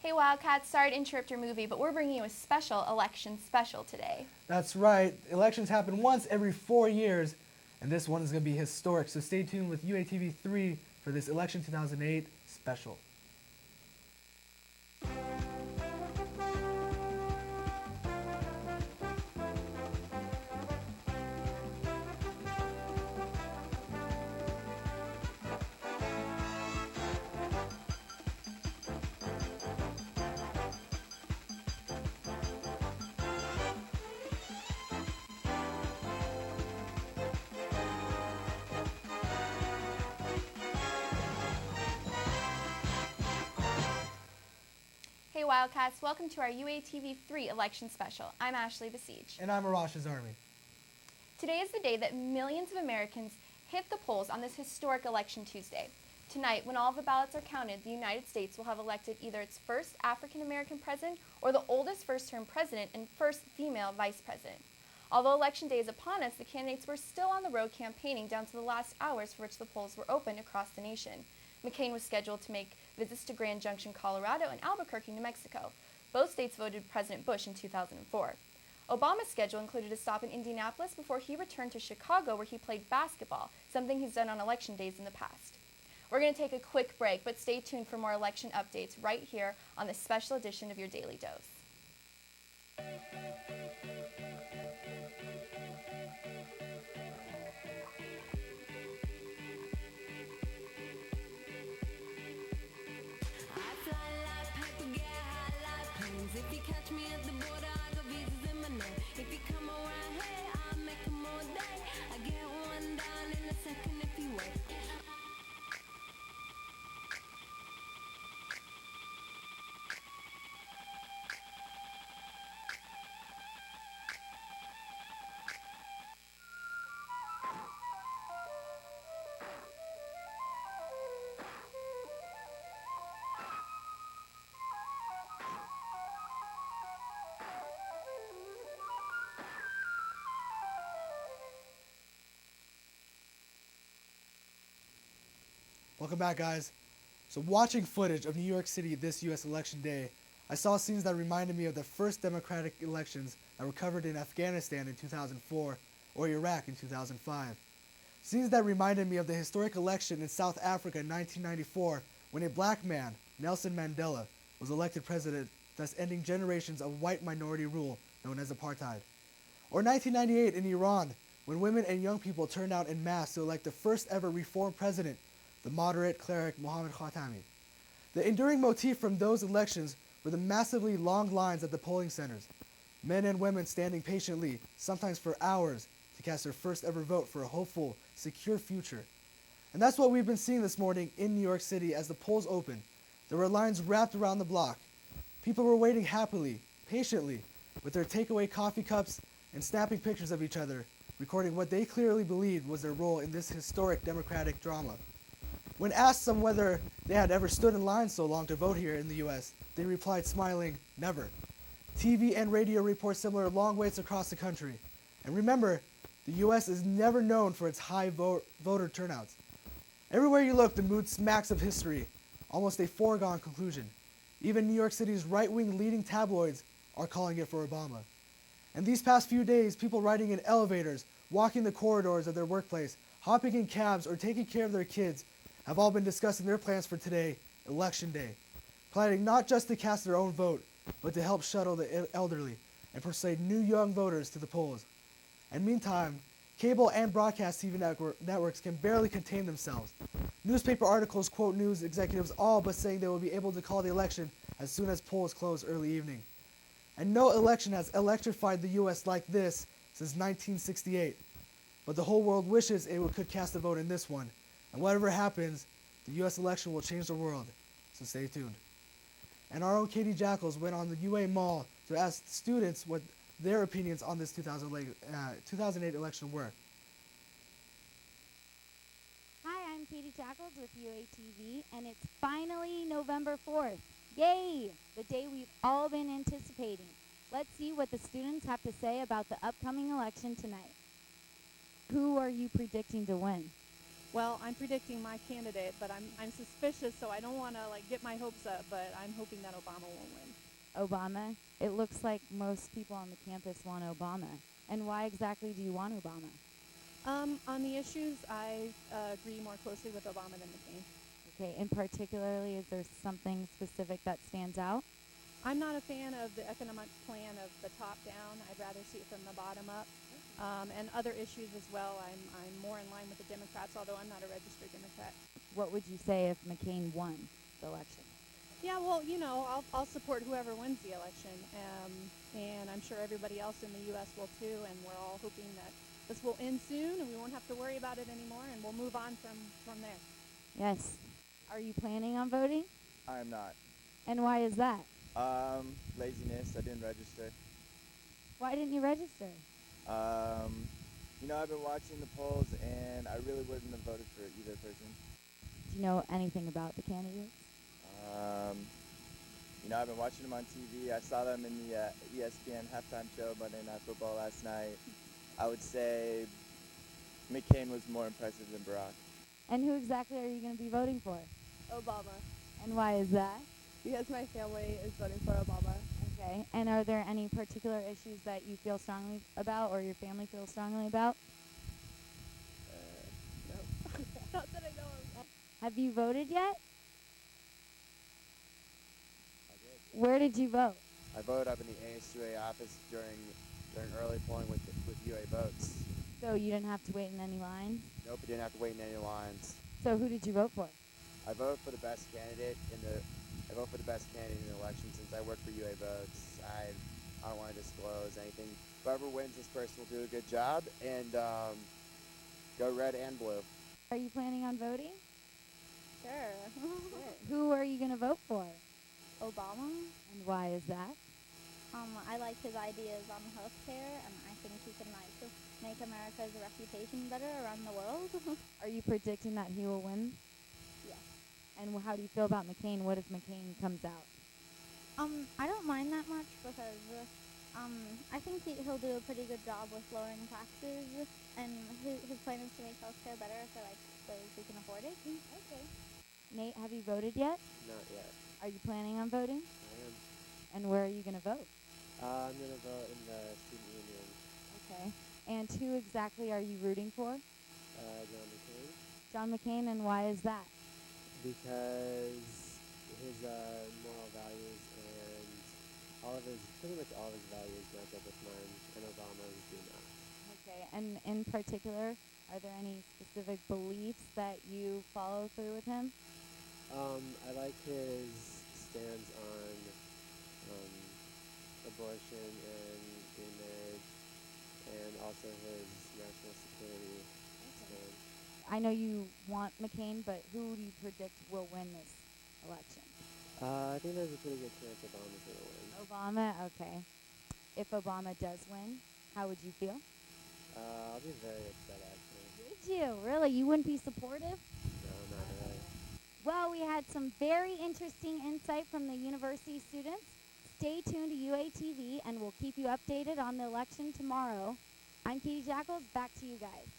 Hey Wildcats, sorry to interrupt your movie, but we're bringing you a special election special today. That's right. Elections happen once every 4 years, and this one is going to be historic. So stay tuned with UATV 3 for this Election 2008 special. Hey Wildcats, welcome to our UATV 3 election special. I'm Ashley Basij. And I'm Arash Azarmi. Today is the day that millions of Americans hit the polls on this historic election Tuesday. Tonight, when all of the ballots are counted, the United States will have elected either its first African-American president or the oldest first-term president and first female vice president. Although Election Day is upon us, the candidates were still on the road campaigning down to the last hours for which the polls were open across the nation. McCain was scheduled to make visits to Grand Junction, Colorado, and Albuquerque, New Mexico. Both states voted President Bush in 2004. Obama's schedule included a stop in Indianapolis before he returned to Chicago, where he played basketball, something he's done on election days in the past. We're going to take a quick break, but stay tuned for more election updates right here on this special edition of your Daily Dose. If you catch me at the border, I got visas in my name. If you come around here, I'll make them all day. I get one down in a second if you wait. Welcome back, guys. So watching footage of New York City this U.S. election day, I saw scenes that reminded me of the first democratic elections that were covered in Afghanistan in 2004 or Iraq in 2005. Scenes that reminded me of the historic election in South Africa in 1994 when a black man, Nelson Mandela, was elected president, thus ending generations of white minority rule known as apartheid. Or 1998 in Iran when women and young people turned out en masse to elect the first ever reformed president, the moderate cleric Mohammad Khatami. The enduring motif from those elections were the massively long lines at the polling centers, men and women standing patiently, sometimes for hours, to cast their first ever vote for a hopeful, secure future. And that's what we've been seeing this morning in New York City as the polls opened. There were lines wrapped around the block. People were waiting happily, patiently, with their takeaway coffee cups and snapping pictures of each other, recording what they clearly believed was their role in this historic democratic drama. When asked on whether they had ever stood in line so long to vote here in the U.S., they replied smiling, never. TV and radio report similar long waits across the country. And remember, the U.S. is never known for its high voter turnouts. Everywhere you look, the mood smacks of history, almost a foregone conclusion. Even New York City's right-wing leading tabloids are calling it for Obama. And these past few days, people riding in elevators, walking the corridors of their workplace, hopping in cabs, or taking care of their kids have all been discussing their plans for today, Election Day, planning not just to cast their own vote, but to help shuttle the elderly and persuade new young voters to the polls. And meantime, cable and broadcast TV networks can barely contain themselves. Newspaper articles quote news executives all but saying they will be able to call the election as soon as polls close early evening. And no election has electrified the U.S. like this since 1968. But the whole world wishes it could cast a vote in this one. And whatever happens, the U.S. election will change the world, so stay tuned. And our own Katie Jackals went on the UA Mall to ask students what their opinions on this 2008 election were. Hi, I'm Katie Jackals with UATV, and it's finally November 4th. Yay! The day we've all been anticipating. Let's see what the students have to say about the upcoming election tonight. Who are you predicting to win? Well, I'm predicting my candidate, but I'm suspicious, so I don't want to like get my hopes up. But I'm hoping that Obama won't win. Obama? It looks like most people on the campus want Obama. And why exactly do you want Obama? On the issues, I agree more closely with Obama than McCain. Okay, and particularly, is there something specific that stands out? I'm not a fan of the economic plan of the top down. I'd rather see it from the bottom up. And other issues as well. I'm more in line with the Democrats, although I'm not a registered Democrat. What would you say if McCain won the election? Yeah, well, I'll support whoever wins the election, and I'm sure everybody else in the U.S. will too. And we're all hoping that this will end soon, and we won't have to worry about it anymore, and we'll move on from there. Yes. Are you planning on voting? I am not. And why is that? Laziness. I didn't register. Why didn't you register? I've been watching the polls, and I really wouldn't have voted for either person. Do you know anything about the candidates? I've been watching them on TV. I saw them in the ESPN halftime show Monday Night Football last night. I would say McCain was more impressive than Barack. And who exactly are you going to be voting for? Obama, And why is that? because my family is voting for Obama. Okay. And are there any particular issues that you feel strongly about or your family feels strongly about? No, not that I know of. Have you voted yet? I did. Where did you vote? I voted up in the ASUA office during early polling with UA votes. So you didn't have to wait in any lines? Nope, I didn't have to wait in any lines. So who did you vote for? I voted for the best candidate in the election since I work for UA votes. I don't want to disclose anything. Whoever wins, this person will do a good job, and go red and blue. Are you planning on voting? Sure. Who are you going to vote for? Obama. And why is that? I like his ideas on healthcare, and I think he can make America's reputation better around the world. Are you predicting that he will win? Yes. And how do you feel about McCain? What if McCain comes out? I don't mind that much because I think he'll do a pretty good job with lowering taxes, and his plan is to make healthcare better for those who can afford it. Okay. Nate, have you voted yet? Not yet. Are you planning on voting? I am. And where are you going to vote? I'm going to vote in the student union. Okay. And who exactly are you rooting for? John McCain. John McCain, and why is that? Because his moral values and pretty much all of his values match up with mine, and Obama's do not. Okay. And in particular, are there any specific beliefs that you follow through with him? I like his stance on abortion and gay marriage, and also his national security stance. I know you want McCain, but who do you predict will win this election? I think there's a pretty good chance Obama's going to win. Obama? Okay. If Obama does win, how would you feel? I'll be very upset, actually. Would you? Really? You wouldn't be supportive? No, not really. Well, we had some very interesting insight from the university students. Stay tuned to UATV, and we'll keep you updated on the election tomorrow. I'm Katie Jackals. Back to you guys.